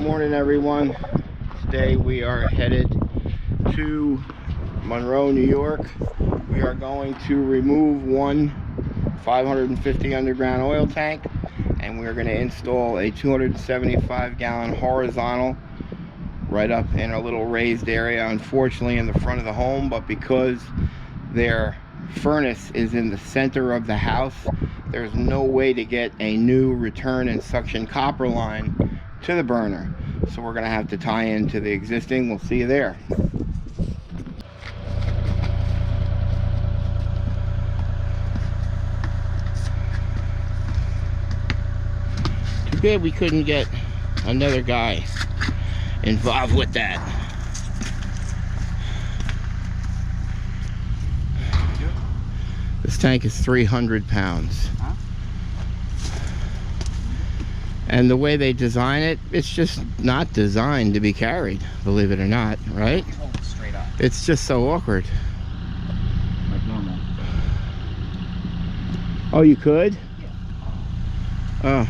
Good morning, everyone. Today we are headed to Monroe, New York. We are going to remove one 550 underground oil tank, and we're going to install a 275 gallon horizontal right up in a little raised area, unfortunately in the front of the home. But because their furnace is in the center of the house, there's no way to get a new return and suction copper line to the burner, so we're going to have to tie into the existing. We'll see you there. Too bad we couldn't get another guy involved with that. This tank is 300 pounds. Huh? And the way they design it, it's just not designed to be carried, believe it or not, right? Hold it straight up. It's just so awkward. Like normal. Oh, you could? Yeah. Oh.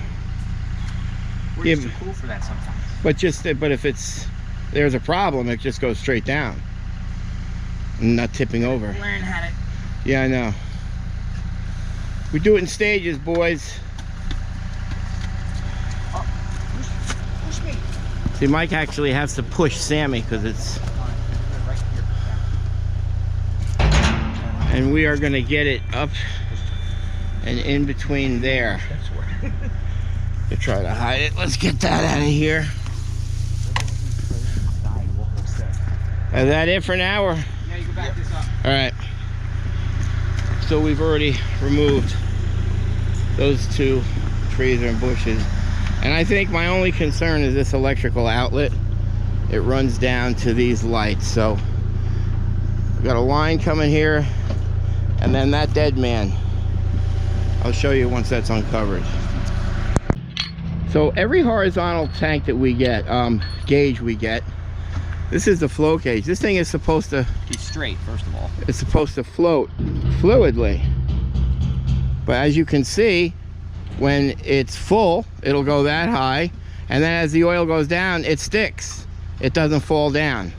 We're Yeah, just too cool for that sometimes. But if there's a problem, it just goes straight down. Not tipping over. Learn how to. Yeah, I know. We do it in stages, boys. Oh, push me. See, Mike actually has to push Sammy because it's... Right here. And we are going to get it up and in between there. To try to hide it. Let's get that out of here. Is that it for now? Or? Yeah, you can back this up. All right. So we've already removed those two trees and bushes. And I think my only concern is this electrical outlet. It runs down to these lights. So we've got a line coming here, and then that dead man. I'll show you once that's uncovered. So every horizontal tank that we get, gauge we get, this is the flow gauge. This thing is supposed to Be straight, first of all. it's supposed to float fluidly. But as you can see, when it's full, it'll go that high, and then as the oil goes down, it sticks. It doesn't fall down.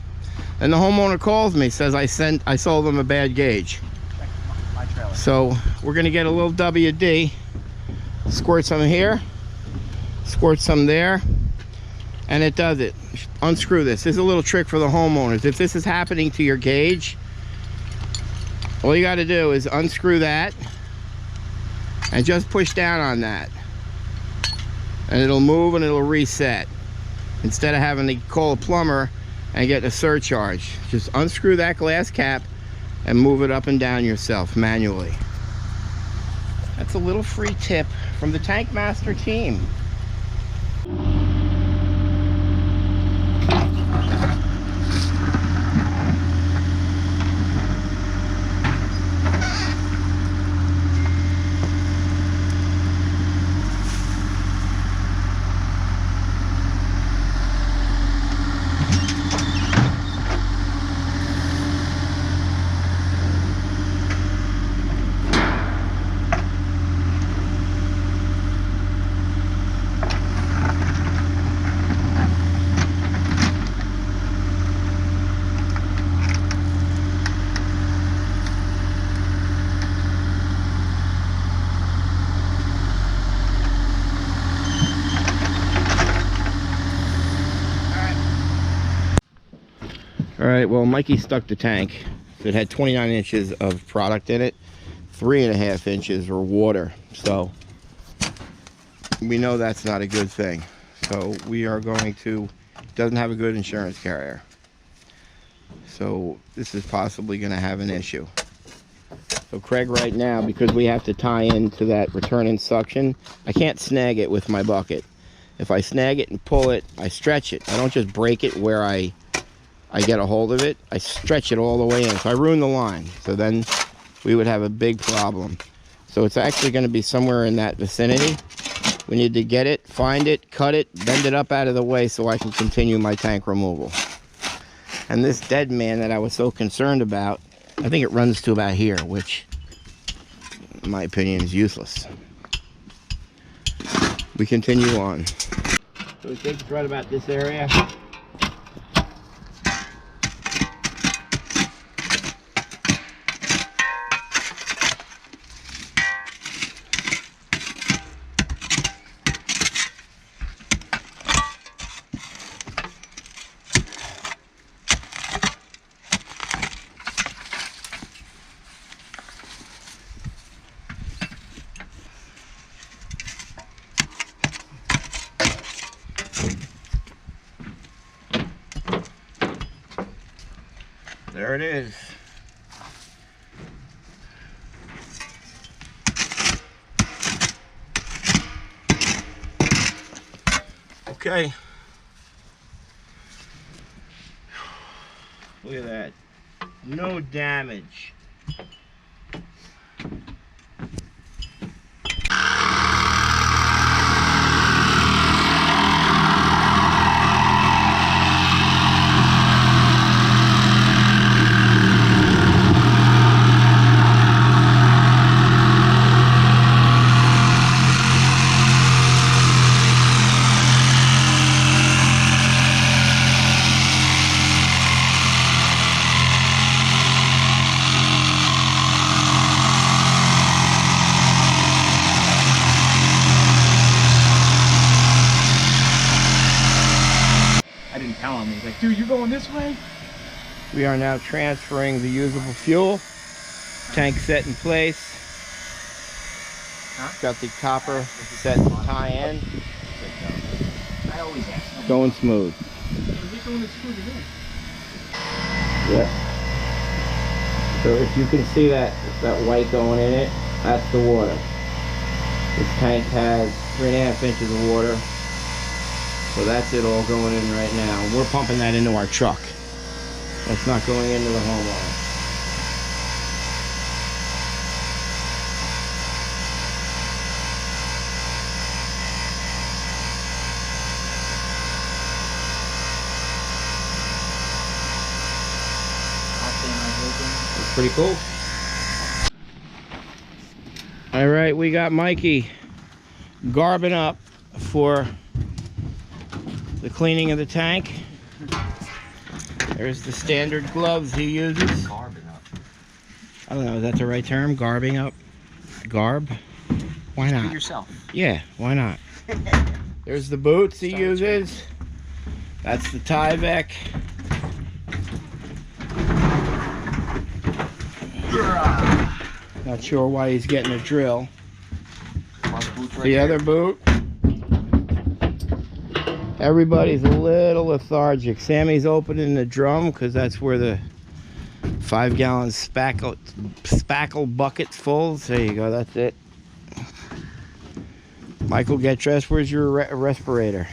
And the homeowner calls me, says I sold them a bad gauge. My trailer. So we're gonna get a little WD, squirt some here, squirt some there, and it does it. Unscrew this. This is a little trick for the homeowners. If this is happening to your gauge, all you got to do is unscrew that and just push down on that, and it'll move and it'll reset, instead of having to call a plumber and get a surcharge. Just unscrew that glass cap and move it up and down yourself manually. That's a little free tip from the Tank Master team. All right, well, Mikey stuck the tank. It had 29 inches of product in it. 3.5 inches were water. So we know that's not a good thing. So we are going to, doesn't have a good insurance carrier. So this is possibly going to have an issue. So Craig, right now, because we have to tie into that return and suction, I can't snag it with my bucket. If I snag it and pull it, I stretch it. I don't just break it where I get a hold of it. I stretch it all the way in. So I ruin the line. So then we would have a big problem. So it's actually going to be somewhere in that vicinity. We need to get it, find it, cut it, bend it up out of the way so I can continue my tank removal. And this dead man that I was so concerned about, I think it runs to about here, which in my opinion is useless. We continue on. So we think it's right about this area. There it is. Okay. Look at that. No damage. I didn't count on me. He's like, dude, you're going this way? We are now transferring the usable fuel. Tank set in place. Huh? Got the copper set to tie in. I always ask. Going smooth. Yeah. So if you can see that white going in it, that's the water. This tank has 3.5 inches of water. So that's it all going in right now. We're pumping that into our truck. That's not going into the homeowner. That's pretty cool. All right, we got Mikey garbing up for the cleaning of the tank. There's the standard gloves he uses. Garbing up. I don't know, is that the right term? Garbing up? Garb? Why Do not? yourself. Yeah, why not? There's the boots he uses. That's the Tyvek. Not sure why he's getting a drill. The other boot. Everybody's a little lethargic. Sammy's opening the drum because that's where the 5-gallon spackle bucket's full. There you go, that's it. Michael, get dressed. Where's your respirator?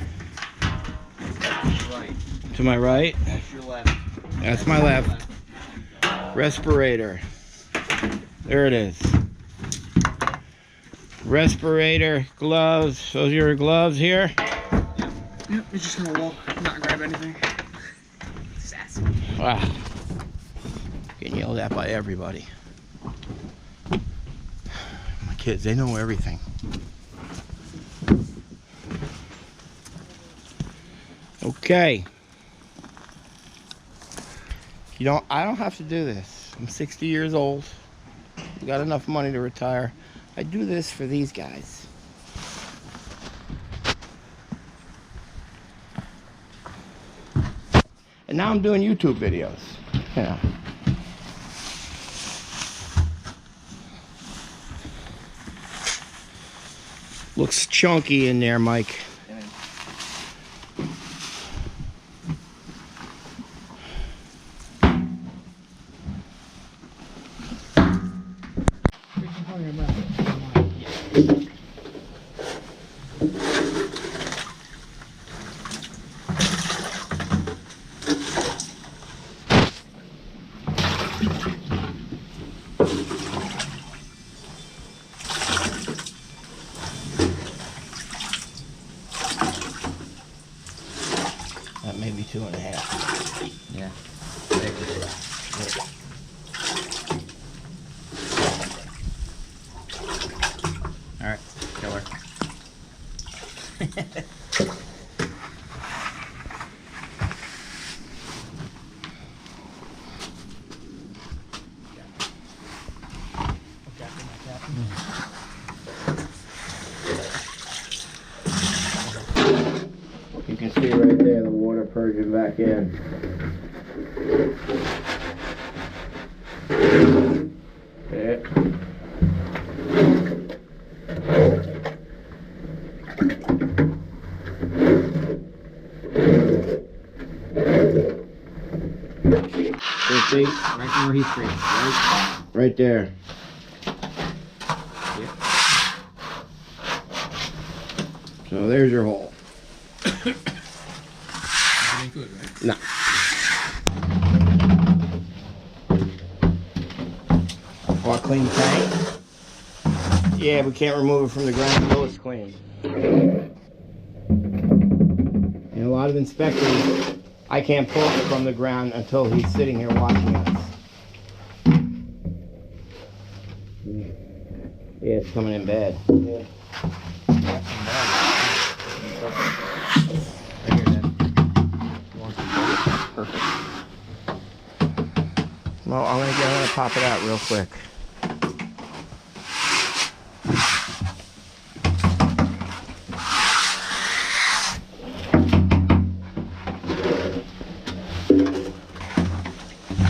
Right. To my right? That's your left. That's my left. Respirator. There it is. Respirator, gloves. Those are your gloves here? Yep, you're just gonna walk, not grab anything. Sassy. Ah. Getting yelled at by everybody. My kids, they know everything. Okay. I don't have to do this. I'm 60 years old. Got enough money to retire. I do this for these guys. And now I'm doing YouTube videos. Yeah. Looks chunky in there, Mike. That may be 2.5. Yeah. All right, killer. can see right there the water purging back in. There. You see? Right where he scraped. Right there. Yep. So there's your hole. That ain't good, right? No. Want to clean the tank? Yeah, we can't remove it from the ground until it's clean. And a lot of inspectors, I can't pull it from the ground until he's sitting here watching us. Yeah, it's coming in bad. Yeah. Perfect. Well, I'm gonna pop it out real quick.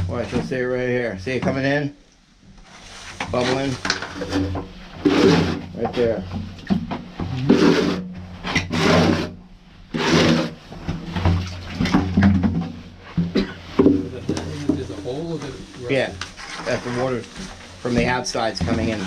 Watch, you'll see it right here. See it coming in? Bubbling. Right there. There's a hole of it. Yeah, that's the water from the outside's coming in.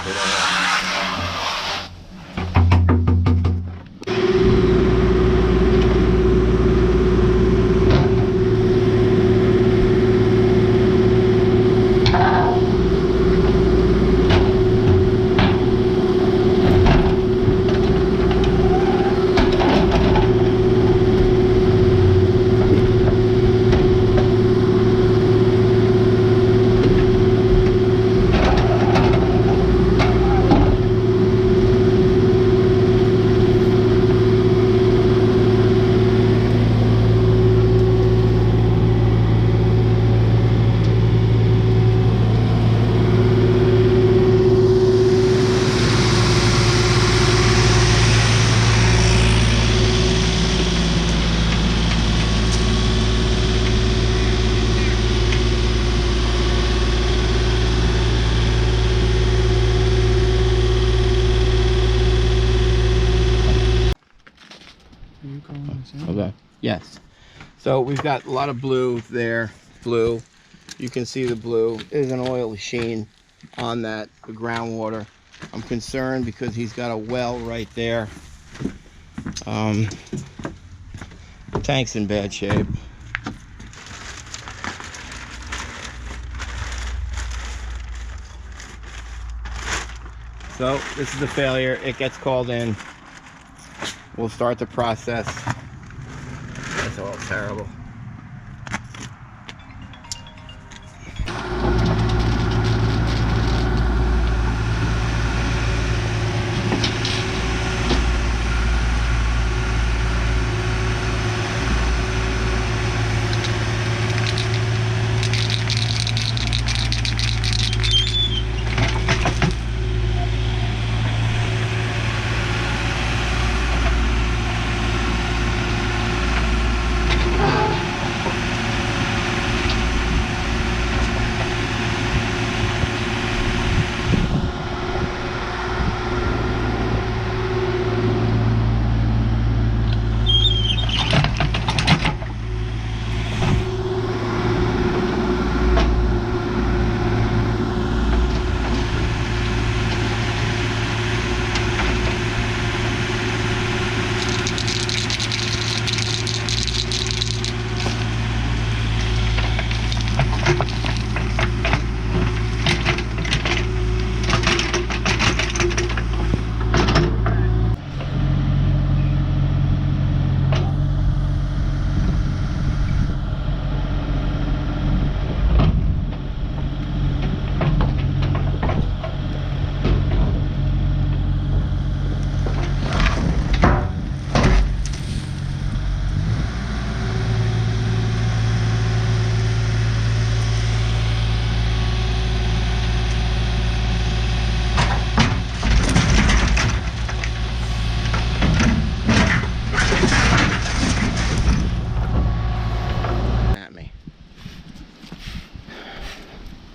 Okay. Yes. So we've got a lot of blue there. Blue. You can see the blue. There's an oil sheen on that, the groundwater. I'm concerned because he's got a well right there. The tank's in bad shape. So this is a failure. It gets called in. We'll start the process. That's all terrible.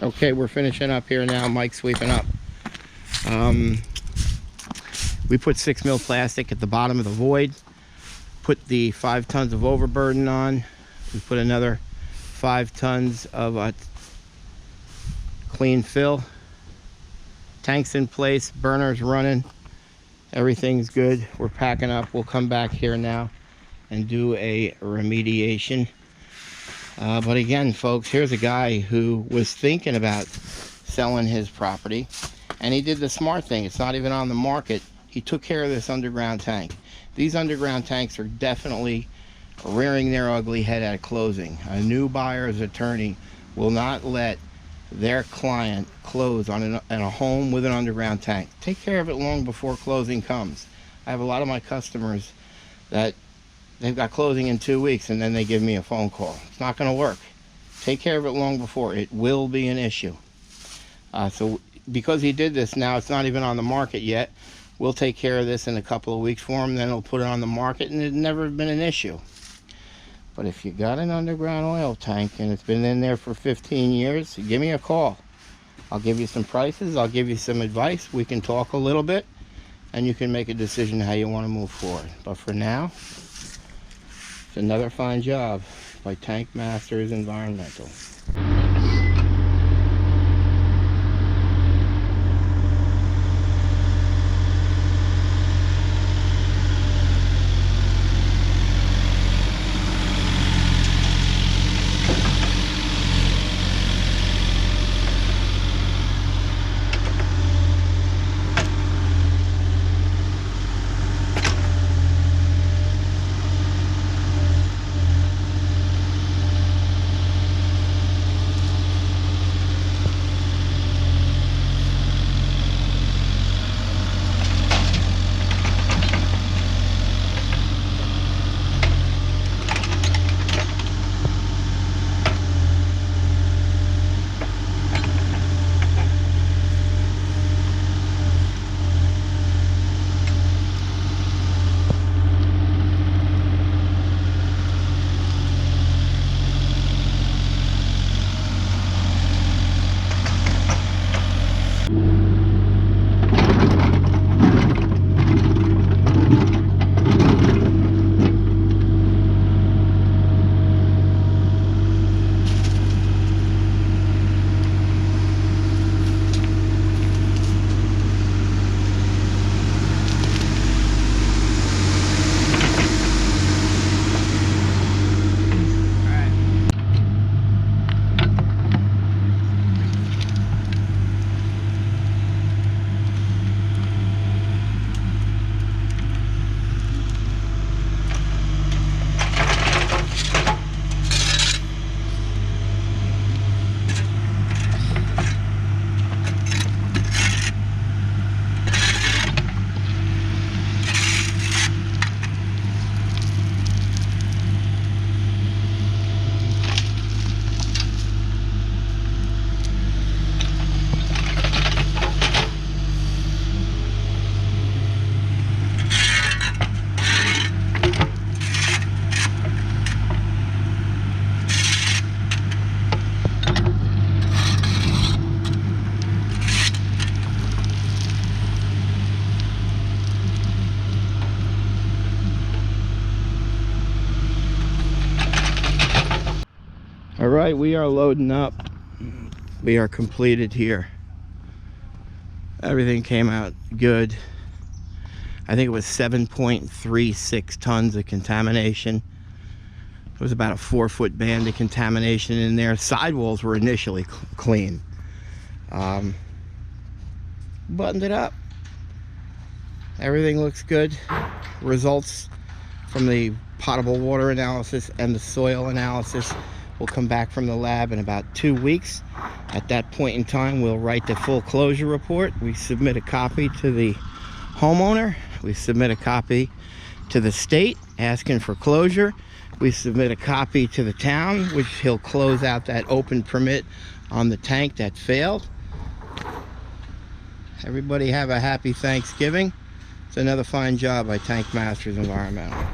Okay, we're finishing up here now. Mike's sweeping up. We put 6 mil plastic at the bottom of the void. Put the 5 tons of overburden on. We put another 5 tons of clean fill. Tanks in place, burners running. Everything's good. We're packing up. We'll come back here now and do a remediation. But again, folks, here's a guy who was thinking about selling his property, and he did the smart thing. It's not even on the market. He took care of this underground tank. These underground tanks are definitely rearing their ugly head at closing. A new buyer's attorney will not let their client close on a home with an underground tank. Take care of it long before closing comes. I have a lot of my customers that they've got closing in 2 weeks and then they give me a phone call. It's not going to work. Take care of it long before. It will be an issue. So because he did this, now it's not even on the market yet. We'll take care of this in a couple of weeks for him, then he'll put it on the market, and it's never been an issue. But if you got an underground oil tank and it's been in there for 15 years, give me a call. I'll give you some prices, I'll give you some advice, we can talk a little bit, and you can make a decision how you want to move forward. But for now, it's another fine job by Tank Masters Environmental. All right, we are loading up. We are completed here. Everything came out good. I think it was 7.36 tons of contamination. It was about a 4-foot band of contamination in there. Sidewalls were initially clean. Buttoned it up. Everything looks good. Results from the potable water analysis and the soil analysis will come back from the lab in about 2 weeks. At that point in time, we'll write the full closure report. We submit a copy to the homeowner. We submit a copy to the state asking for closure. We submit a copy to the town, which he'll close out that open permit on the tank that failed. Everybody have a happy Thanksgiving. It's another fine job by Tank Masters Environmental.